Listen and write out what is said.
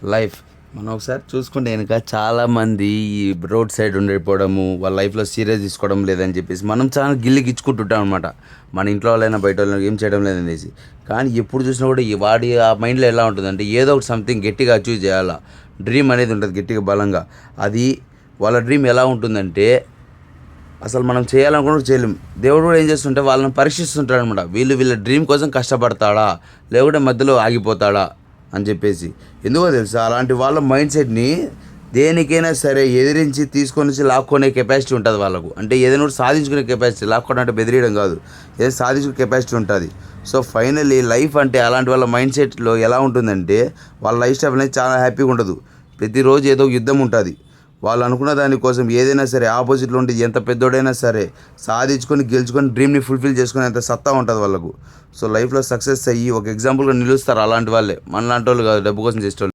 Life మనం ఒకసారి చూసుకుంటే కనుక చాలామంది ఈ రోడ్ సైడ్ ఉండిపోవడము వాళ్ళ లైఫ్లో సీరియస్ తీసుకోవడం లేదని చెప్పేసి మనం చాలా గిల్లిగిచ్చుకుంటుంటాం అనమాట. మన ఇంట్లో వాళ్ళైనా బయట వాళ్ళైనా ఏం చేయడం లేదనేసి. కానీ ఎప్పుడు చూసినా కూడా ఈ వాడి ఆ మైండ్లో ఎలా ఉంటుందంటే ఏదో ఒకటి సంథింగ్ గట్టిగా అచీవ్ చేయాలా, డ్రీమ్ అనేది ఉంటుంది గట్టిగా బలంగా. అది వాళ్ళ డ్రీమ్ ఎలా ఉంటుందంటే అసలు మనం చేయాలనుకున్నప్పుడు చేయలేం. దేవుడు కూడా ఏం చేస్తుంటే వాళ్ళని పరీక్షిస్తుంటాడు అనమాట. వీళ్ళ డ్రీమ్ కోసం కష్టపడతాడా లేకుంటే మధ్యలో ఆగిపోతాడా అని చెప్పేసి. ఎందుకో తెలుసా, అలాంటి వాళ్ళ మైండ్ సెట్ని దేనికైనా సరే ఎదిరించి తీసుకొని వచ్చి లాక్కునే కెపాసిటీ ఉంటుంది వాళ్ళకు. అంటే ఏదైనా ఒకటి సాధించుకునే కెపాసిటీ, లాక్కోవడం అంటే బెదిరియడం కాదు, ఏదో సాధించుకునే కెపాసిటీ ఉంటుంది. సో ఫైనల్లీ లైఫ్ అంటే అలాంటి వాళ్ళ మైండ్ సెట్లో ఎలా ఉంటుందంటే వాళ్ళ లైఫ్ స్టైల్ అనేది చాలా హ్యాపీగా ఉండదు. ప్రతిరోజు ఏదో ఒక యుద్ధం ఉంటుంది. వాళ్ళు అనుకున్న దానికోసం ఏదైనా సరే ఆపోజిట్లో ఉంటే ఎంత పెద్దోడైనా సరే సాధించుకొని గెలుచుకొని డ్రీమ్ని ఫుల్ఫిల్ చేసుకునే అంత సత్తా ఉంటుంది వాళ్ళకు. సో లైఫ్లో సక్సెస్ అయ్యి ఒక ఎగ్జాంపుల్గా నిలుస్తారు అలాంటి వాళ్ళే, మనలాంటి వాళ్ళు కాదు, డబ్బు కోసం చేసేవాళ్ళు.